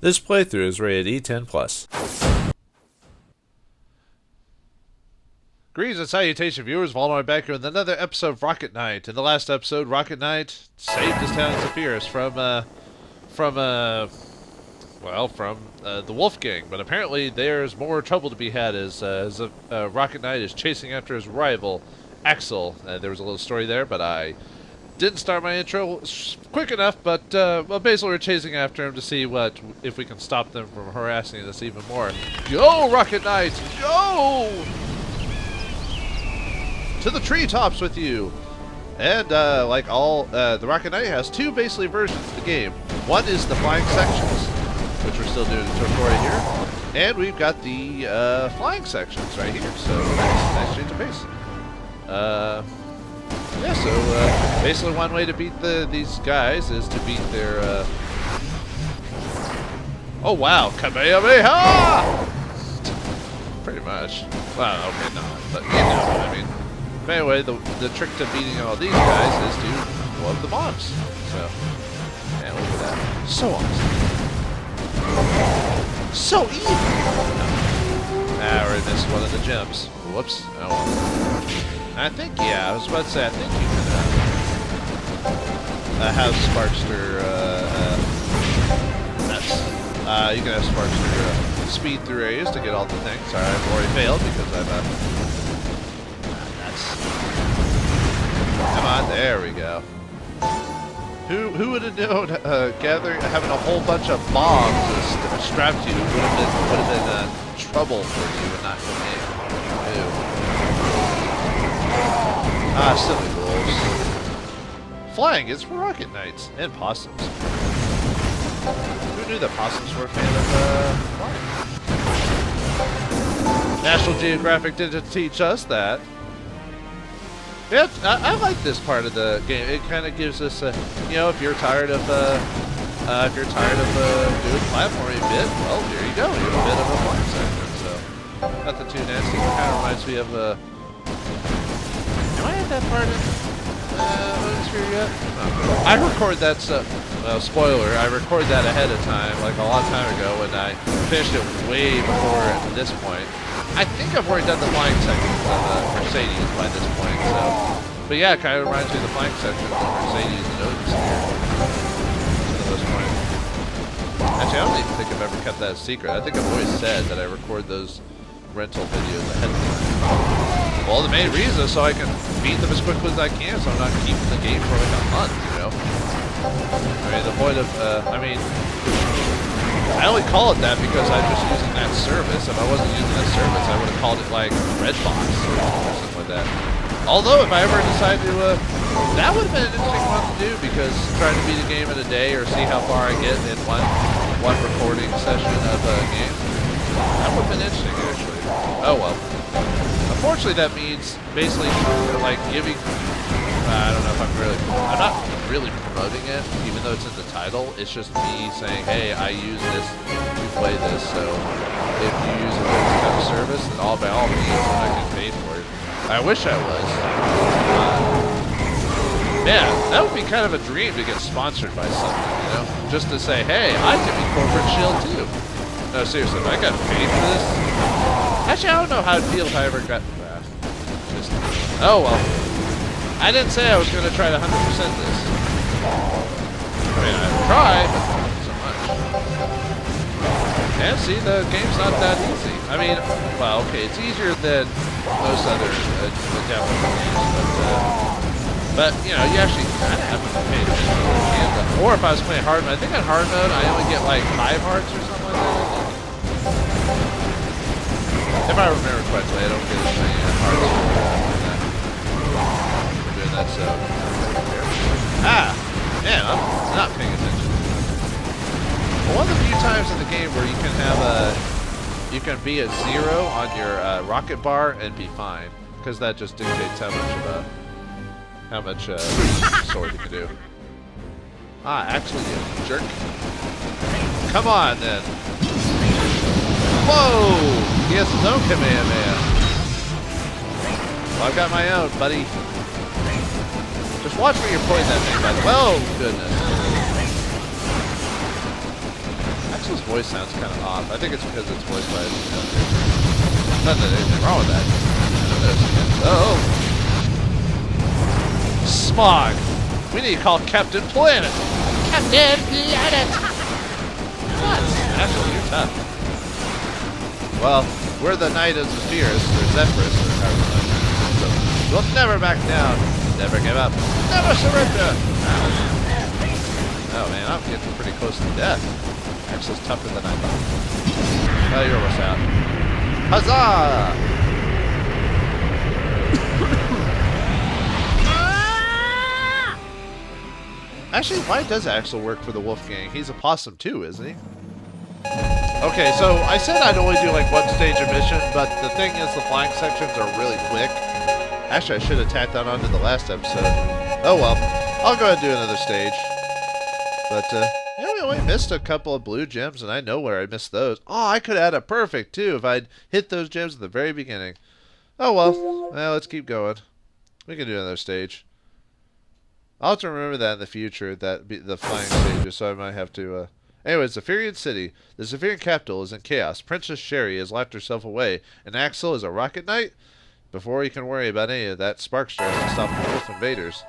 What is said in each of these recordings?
This playthrough is rated E10+. Greetings and salutation, viewers. Vauldemare back here with another episode of Rocket Knight. In the last episode, Rocket Knight saved his town of Zephyrus from the Wolfgang. But apparently, there's more trouble to be had as Rocket Knight is chasing after his rival, Axel. There was a little story there, but I didn't start my intro quick enough. But well, basically, we're chasing after him to see if we can stop them from harassing us even more. Go, Rocket Knight! Go! To the treetops with you! And like all, the Rocket Knight has two basically versions of the game. One is the flying sections, which we're still doing a tutorial here, and we've got the flying sections right here. So nice change of pace. Yeah. So basically, one way to beat these guys is to beat their. Oh wow, Kamehameha! Pretty much. Well, okay, not, but you know what I mean. But anyway, the trick to beating all these guys is to blow up the bombs. So, and look at that. So awesome. So easy! Ah, we missed one of the gems. Whoops. Oh well. I think, yeah, I was about to say, I think you can have Sparkster, you can have Sparkster speed through areas to get all the things. Sorry, I've already failed because I've, come on, there we go. Who would have known having a whole bunch of bombs strapped to you would have been trouble for you and not for me. Ah, silly wolves. Flying is for Rocket Knights and possums. Who knew that possums were a fan of flying? National Geographic didn't teach us that. Yeah, I like this part of the game. It kind of gives us, you know, if you're tired of doing platforming a bit, well, here you go. You have a bit of a flying section. So, nothing too nasty. It kind of reminds me of am I at that part in Hulett yet? No. I record that stuff. Well, spoiler. I record that ahead of time, like a long time ago, when I finished it way before at this point. I think I've already done the flying section of Mercedes by this point, so. But yeah, it kind of reminds me of the flying section of Mercedes and Otis here. To this point. Actually, I don't even think I've ever kept that a secret. I think I've always said that I record those rental videos ahead of time. Well, the main reason is so I can beat them as quickly as I can, so I'm not keeping the game for like a month, you know? I mean, the point of, I only call it that because I'm just using that service. If I wasn't using that service, I would have called it like Redbox or something like that. Although, if I ever decide to, that would have been an interesting one to do because trying to beat a game in a day or see how far I get in one recording session of a game, that would have been interesting actually. Oh well. Unfortunately, that means basically like giving. I don't know if I'm not really promoting it, even though it's in the title. It's just me saying, hey, I use this to play this, so if you use it as kind of service, then by all means, I can pay for it. I wish I was. Man, that would be kind of a dream to get sponsored by something, you know? Just to say, hey, I can be corporate shield too. No, seriously, if I got paid for this? Actually, I don't know how it'd feel if I ever got... oh, well. I didn't say I was going to try to 100% this. I mean, I'd try, but not so much. And see, the game's not that easy. I mean, well, okay, it's easier than most other Japanese games, but you know, you actually kind of have to pay attention. Or if I was playing hard mode, I think on hard mode, I only get like 5 hearts or something like that. If I remember correctly, I don't get as many hearts. That's man, I'm not paying attention. Well, one of the few times in the game where you can have you can be at 0 on your rocket bar and be fine, because that just dictates how much sword you can do. Actually, you jerk. Come on then. Whoa! He has his own Kamehameha. Well, I've got my own, buddy. Just watch where you're pointing that thing, by the way. Oh, goodness. Axel's voice sounds kind of off. I think it's because it's voiced by... Not that there's anything wrong with that. Oh! Smog! We need to call Captain Planet! Captain Planet! What? Axel, you're tough. Well, we're the Knight of Zephyrus, or Zephyrus, or however you like it. So, we'll never back down, never give up, never surrender! Oh man, I'm getting pretty close to death. Axel's tougher than I thought. Oh, you're almost out. Huzzah! Actually, why does Axel work for the Wolfgang? He's a possum too, isn't he? Okay, so I said I'd only do like one stage of mission, but the thing is the flying sections are really quick. Actually, I should have tacked that onto the last episode. Oh well, I'll go ahead and do another stage. But, yeah, we only missed a couple of blue gems, and I know where I missed those. Oh, I could have had a perfect, too, if I'd hit those gems at the very beginning. Oh, well. Well, let's keep going. We can do another stage. I'll have to remember that in the future, the flying stages, so I might have to, Anyways, Zephyrian City. The Zephyrian capital is in chaos. Princess Sherry has locked herself away, and Axel is a rocket knight? Before he can worry about any of that, Sparkster has to stop the wolf invaders.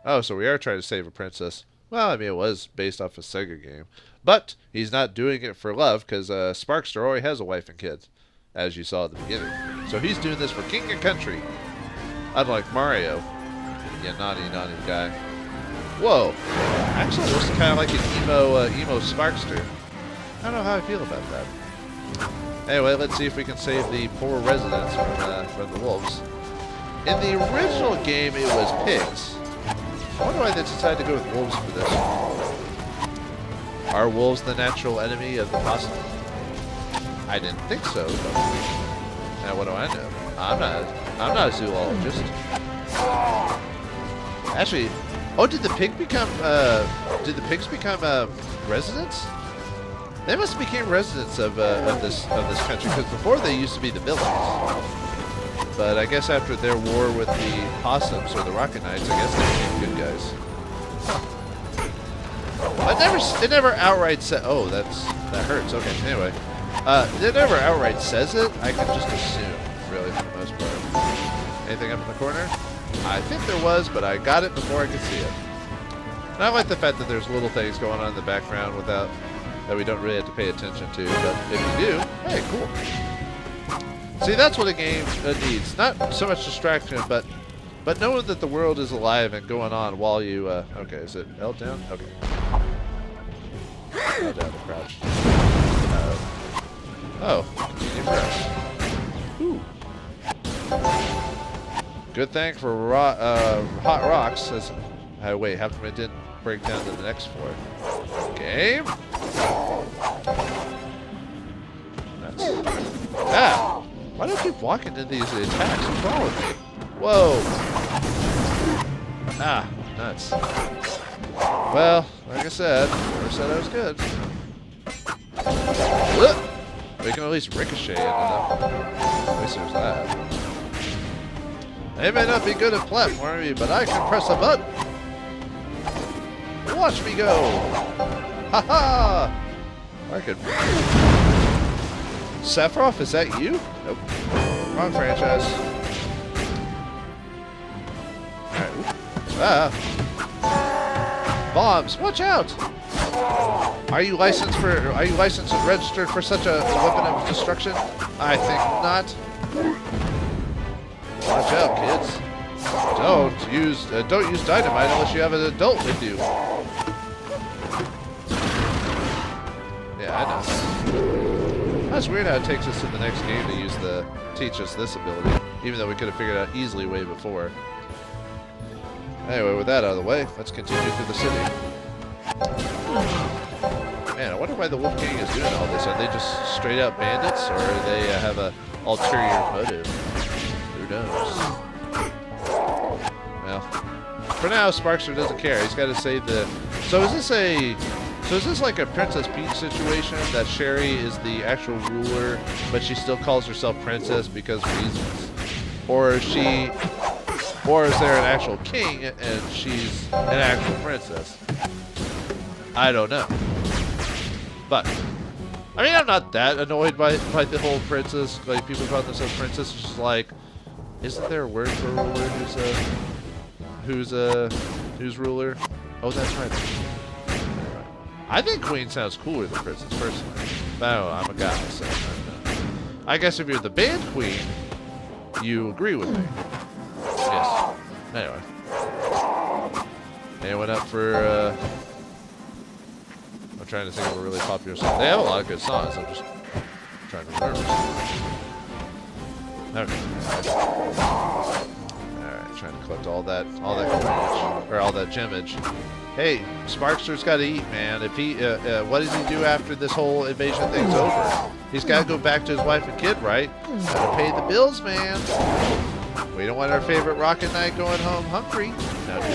Oh, so we are trying to save a princess. Well, I mean, it was based off a Sega game. But he's not doing it for love, because Sparkster already has a wife and kids, as you saw at the beginning. So he's doing this for king and country. Unlike Mario. Yeah, naughty, naughty guy. Whoa. Actually, looks kind of like an emo Sparkster. I don't know how I feel about that. Anyway, let's see if we can save the poor residents from the wolves. In the original game, it was pigs. I wonder why they decided to go with wolves for this. Are wolves the natural enemy of the possum? I didn't think so. But now what do I know? I'm not a zoologist. Actually, oh, did the pigs become residents? They must have became residents of this country, because before they used to be the villains. But I guess after their war with the possums or the Rocket Knights, I guess they became good guys. It never outright said. Oh, that hurts. Okay. Anyway, it never outright says it. I can just assume, really, for the most part. Anything up in the corner? I think there was, but I got it before I could see it. And I like the fact that there's little things going on in the background that we don't really have to pay attention to. But if you do, hey, cool. See, that's what a game needs. Not so much distraction, but knowing that the world is alive and going on while you, okay, is it L down? Okay. L down to crouch. Oh, continue press. Ooh. Good thing for hot rocks. Wait, how come it didn't break down to the next floor? Game? That's... Ah! Why do I keep walking into these attacks? What's wrong with me? Whoa! Ah, nuts. Well, like I said, never said I was good. We can at least ricochet into them. At least there's that. They may not be good at platforming, but I can press a button. Watch me go! Ha ha! I could. Sephiroth, is that you? Nope. Wrong franchise. Alright. Ah. Bombs, watch out! Are you licensed and registered for such a weapon of destruction? I think not. Watch out, kids. Don't use dynamite unless you have an adult with you. Yeah, I know. That's weird how it takes us to the next game to teach us this ability, even though we could have figured it out easily way before. Anyway, with that out of the way, let's continue through the city. Man, I wonder why the Wolfgang is doing all this. Are they just straight out bandits, or do they have a ulterior motive? Who knows? Well, for now, Sparkster doesn't care. He's got to save the... So is this like a Princess Peach situation, that Sherry is the actual ruler, but she still calls herself princess because reasons? Or is there an actual king and she's an actual princess? I don't know. But I mean, I'm not that annoyed by the whole princess. Like, people call themselves princess. It's just like, isn't there a word for a ruler who's ruler? Oh, that's right. I think queen sounds cooler than princess, personally. But I'm a guy, so I guess if you're the band queen, you agree with me. Yes. Anyway. Anyone up for, I'm trying to think of a really popular song. They have a lot of good songs. I'm just trying to remember. Okay. Alright, trying to collect all that coinage, or all that gemage. Hey, Sparkster's got to eat, man. If he, what does he do after this whole invasion thing's over? He's got to go back to his wife and kid, right? Gotta pay the bills, man. We don't want our favorite Rocket Knight going home hungry. Now, do we?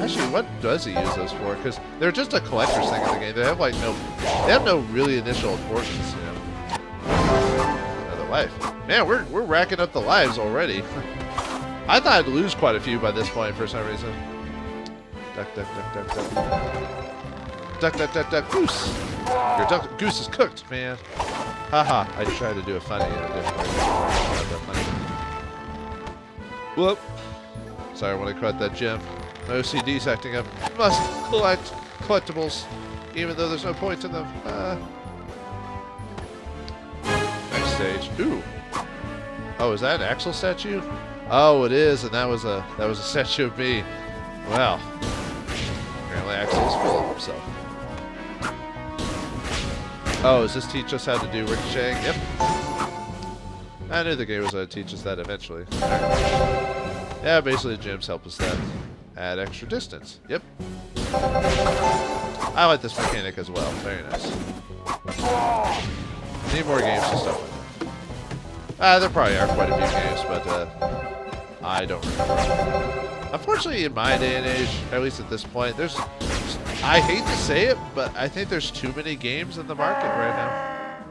Actually, what does he use those for? Because they're just a collector's thing in the game. They have like they have no really initial importance, you know. Another life. Man, we're racking up the lives already. I thought I'd lose quite a few by this point for some reason. Duck, duck, duck, duck, duck. Duck, duck, duck, duck, goose. Your goose is cooked, man. Haha, I tried to do a funny and it didn't work. Whoop. Sorry, when I caught that gem. My OCD's acting up. Must collect collectibles, even though there's no point in them. Next stage. Ooh. Oh, is that an Axel statue? Oh, it is, and that was a statue of me. Wow. Apparently Axel is full of himself. Oh, does this teach us how to do ricocheting? Yep. I knew the game was going to teach us that eventually. Right. Yeah, basically the gems help us that. Add extra distance. Yep. I like this mechanic as well. Very nice. Need more games and stuff like that. There probably are quite a few games, but I don't remember. Unfortunately, in my day and age, at least at this point, I hate to say it, but I think there's too many games in the market right now.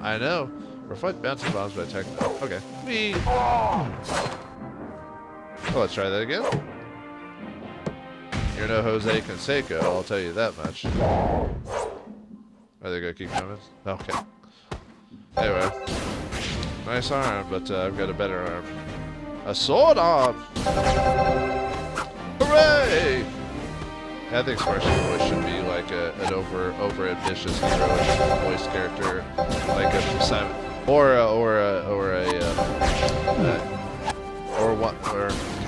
I know. Reflect bouncing bombs by Techno. Okay. Whee! Oh, let's try that again. You're no Jose Canseco, I'll tell you that much. Are they gonna keep coming? Okay. Anyway. Nice arm, but I've got a better arm. A sword arm! Hooray! I think Sparkster's voice should be like an over ambitious heroic voice character, like a Simon,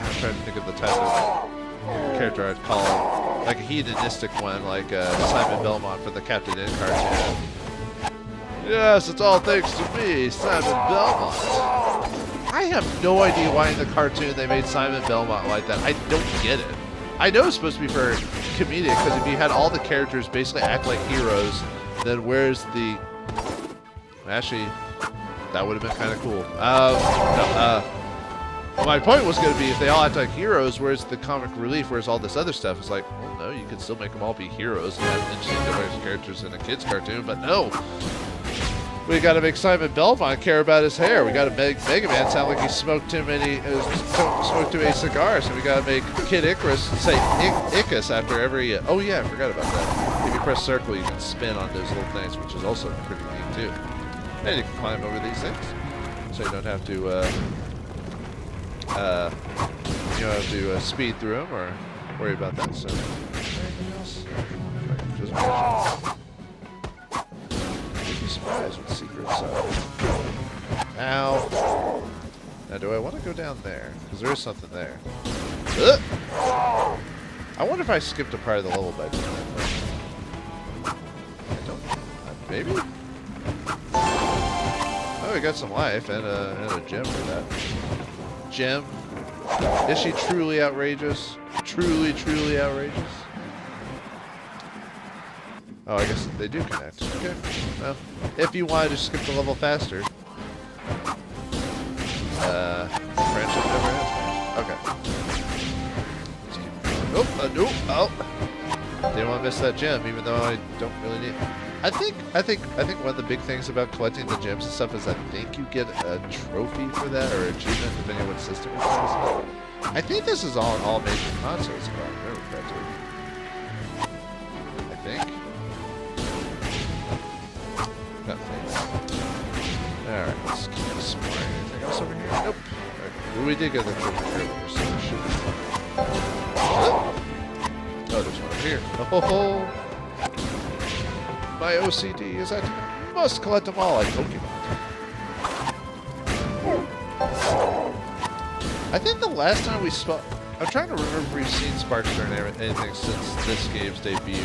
I'm trying to think of the type of character I'd call like a hedonistic one, like Simon Belmont for the Captain N cartoon. Yes, it's all thanks to me, Simon Belmont. I have no idea why in the cartoon they made Simon Belmont like that. I don't get it. I know it's supposed to be for comedic, because if you had all the characters basically act like heroes, then where's the... Actually, that would have been kind of cool. My point was going to be, if they all act like heroes, where's the comic relief, where's all this other stuff? It's like, well, no, you can still make them all be heroes and have interesting diverse characters in a kid's cartoon, but no. We got to make Simon Belmont care about his hair. We got to make Mega Man sound like he smoked too many cigars. And we got to make Kid Icarus say Icus after every. Oh yeah, I forgot about that. If you press circle, you can spin on those little things, which is also pretty neat too. And you can climb over these things, so you don't have to speed through them or worry about that. So anything else? Just be surprised what secrets are. Ow. Now, do I want to go down there? Because there is something there. Ugh! I wonder if I skipped a part of the level by doing that. I don't. Maybe? Oh, we got some life and a gem for that. Gem? Is she truly outrageous? Truly, truly outrageous? Oh, I guess they do connect. Okay. Well, if you wanted to skip the level faster. Friendship never ends. Okay. Let's keep going. Oh. Didn't want to miss that gem, even though I don't really need it. I think one of the big things about collecting the gems and stuff is I think you get a trophy for that or achievement, depending on what system it is. I think this is all on all major consoles, if I remember correctly. I think. Alright, let's keep exploring. Anything else over here? Nope. Okay. Well, we did get the treasure here, but we're still shooting. Oh, there's one over here. Oh, my OCD is that you must collect them all like Pokemon. I think the last time we saw... I'm trying to remember if we've seen Sparkster and anything since this game's debut,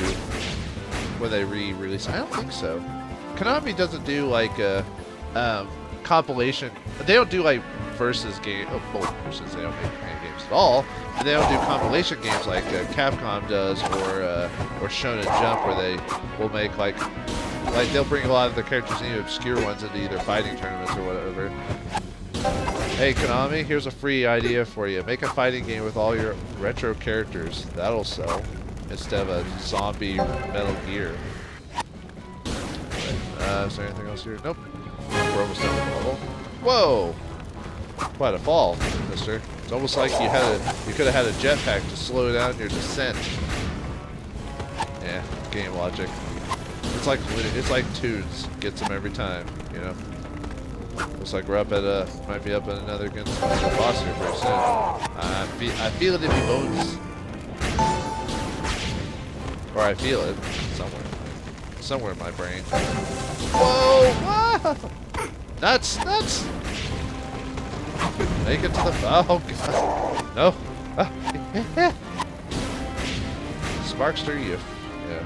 where they re-released. I don't think so. Konami doesn't do like a compilation. They don't do like versus game. Oh, versus. They don't make games at all. And they don't do compilation games like Capcom does, or Shonen Jump, where they will make like they'll bring a lot of the characters, even obscure ones, into either fighting tournaments or whatever. Hey Konami, here's a free idea for you. Make a fighting game with all your retro characters. That'll sell. Instead of a zombie Metal Gear. Is there anything else here? Nope. We're almost done with the level. Whoa! Quite a fall, mister. It's almost like you could have had a jetpack to slow down your descent. Yeah, game logic. It's like Tunes. Gets them every time, you know. Looks like we're up at might be up at another boss here very soon. I feel it in my bones. Or I feel it somewhere in my brain. Whoa! Ah! Nuts! Make it to the... Oh, God. No. Ah. Sparkster, you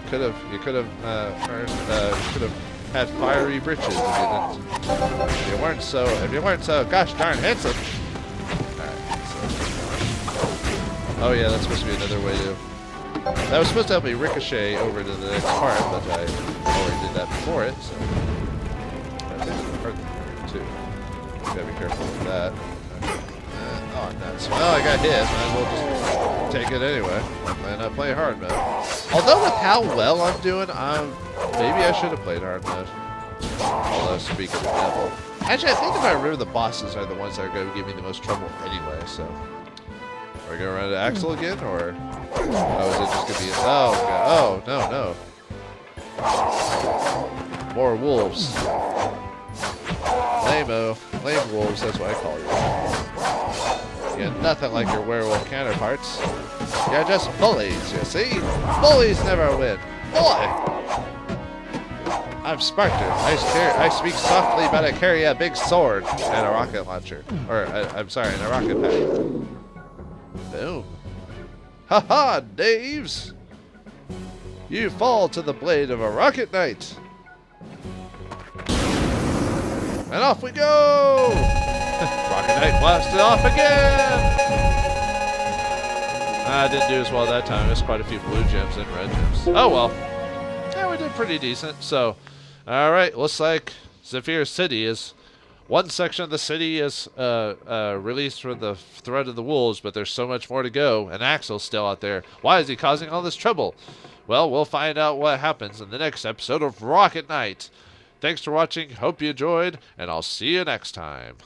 could have had fiery britches if you didn't. If you weren't so gosh darn handsome. Alright, so. Oh yeah, that's supposed to be another way to... That was supposed to help me ricochet over to the next part, but I already did that before it, so... I think it's part too. Gotta be careful with that. Oh, nuts. Well, I got hit. Might as well just take it anyway. And I play hard mode. Although with how well I'm doing, maybe I should have played hard mode. Although, speaking of the devil. Actually, I think if I remember, the bosses are the ones that are going to give me the most trouble anyway, so... Are we going to run into Axel again, or... Oh, is it just going to be... Oh, God. Oh, no. More wolves. Lame wolves, that's what I call you. You're nothing like your werewolf counterparts. You're just bullies, you see? Bullies never win. Boy! I'm Sparkster. I speak softly, but I carry a big sword and a rocket launcher. Or, I'm sorry, and a rocket pad. Boom. Ha-ha, Daves! You fall to the blade of a rocket knight. And off we go! Rocket Knight blasted off again! I didn't do as well that time. There's quite a few blue gems and red gems. Oh well. Yeah, we did pretty decent. So, alright, looks like Zephyr City is... One section of the city is released from the threat of the wolves, but there's so much more to go, and Axel's still out there. Why is he causing all this trouble? Well, we'll find out what happens in the next episode of Rocket Knight. Thanks for watching, hope you enjoyed, and I'll see you next time.